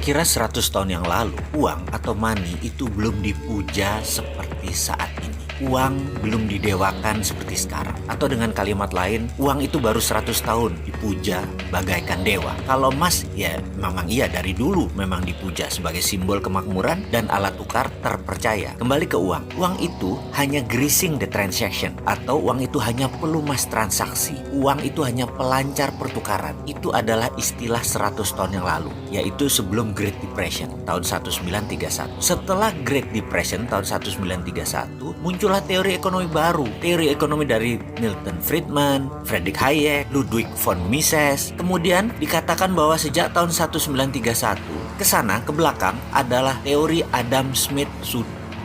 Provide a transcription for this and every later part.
Kira-kira 100 tahun yang lalu, uang atau money itu belum dipuja seperti saat ini. Uang belum didewakan seperti sekarang. Atau dengan kalimat lain, uang itu baru 100 tahun dipuja bagaikan dewa. Kalau emas, ya memang iya dari dulu memang dipuja sebagai simbol kemakmuran dan alat tukar terpercaya. Kembali ke uang. Uang itu hanya greasing the transaction. Atau uang itu hanya pelumas transaksi. Uang itu hanya pelancar pertukaran. Itu adalah istilah 100 tahun yang lalu, yaitu sebelum Great Depression tahun 1931. Setelah Great Depression tahun 1931, muncullah teori ekonomi baru. Teori ekonomi dari Milton Friedman, Friedrich Hayek, Ludwig von Mises. Kemudian dikatakan bahwa sejak tahun 1931 ke sana ke belakang adalah teori Adam Smith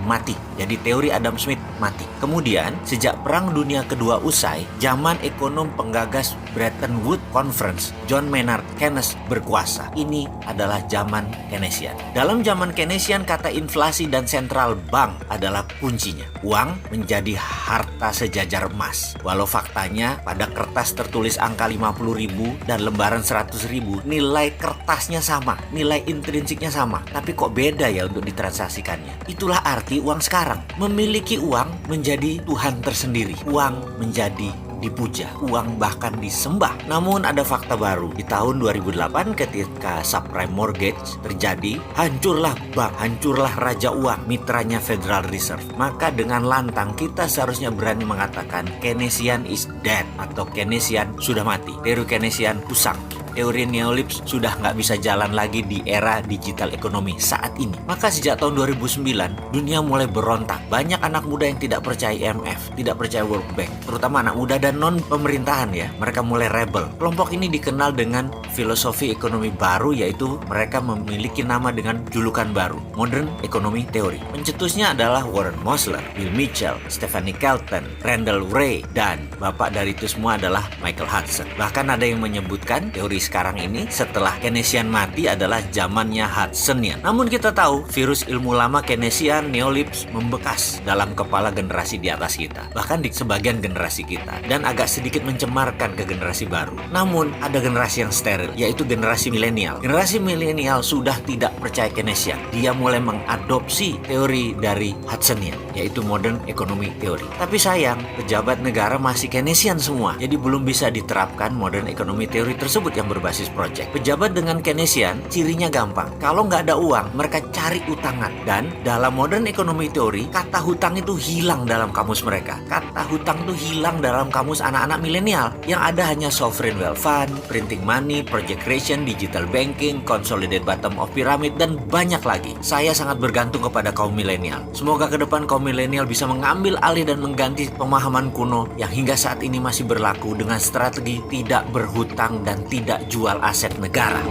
mati. Jadi teori Adam Smith mati. Kemudian sejak Perang Dunia Kedua usai, zaman ekonom penggagas Bretton Woods Conference, John Maynard Keynes berkuasa. Ini adalah zaman Keynesian. Dalam zaman Keynesian, kata inflasi dan central bank adalah kuncinya. Uang menjadi harta sejajar emas. Walau faktanya pada kertas tertulis angka 50.000 dan lembaran 100.000, nilai kertasnya sama, nilai intrinsiknya sama. Tapi kok beda ya untuk ditransaksikannya? Itulah arti uang sekarang. Memiliki uang menjadi Tuhan tersendiri. Uang menjadi dipuja, uang bahkan disembah. Namun ada fakta baru. Di tahun 2008 ketika subprime mortgage terjadi, hancurlah bank, hancurlah raja uang, mitranya Federal Reserve. Maka dengan lantang kita seharusnya berani mengatakan Keynesian is dead atau Keynesian sudah mati. Teori Keynesian usang. Teori neolips sudah nggak bisa jalan lagi di era digital ekonomi saat ini. Maka sejak tahun 2009, dunia mulai berontak. Banyak anak muda yang tidak percaya IMF, tidak percaya World Bank, terutama anak muda dan non-pemerintahan ya. Mereka mulai rebel. Kelompok ini dikenal dengan filosofi ekonomi baru, yaitu mereka memiliki nama dengan julukan baru, Modern Economy Theory. Pencetusnya adalah Warren Mosler, Bill Mitchell, Stephanie Kelton, Randall Wray, dan bapak dari itu semua adalah Michael Hudson. Bahkan ada yang menyebutkan teori sekarang ini setelah Keynesian mati adalah zamannya Hudsonian. Namun kita tahu virus ilmu lama Keynesian neolips membekas dalam kepala generasi di atas kita, bahkan di sebagian generasi kita, dan agak sedikit mencemarkan ke generasi baru. Namun ada generasi yang steril, yaitu generasi milenial. Generasi milenial sudah tidak percaya Keynesian. Dia mulai mengadopsi teori dari Hudsonian, yaitu Modern Economy Theory. Tapi sayang, pejabat negara masih Keynesian semua, jadi belum bisa diterapkan Modern Economy Theory tersebut yang berbasis project. Pejabat dengan Keynesian cirinya gampang. Kalau nggak ada uang, mereka cari utangan. Dan dalam Modern Economy Theory, kata hutang itu hilang dalam kamus mereka. Kata hutang itu hilang dalam kamus anak-anak milenial. Yang ada hanya sovereign wealth fund, printing money, project creation, digital banking, consolidated bottom of pyramid, dan banyak lagi. Saya sangat bergantung kepada kaum milenial. Semoga ke depan kaum milenial bisa mengambil alih dan mengganti pemahaman kuno yang hingga saat ini masih berlaku dengan strategi tidak berhutang dan tidak jual aset negara.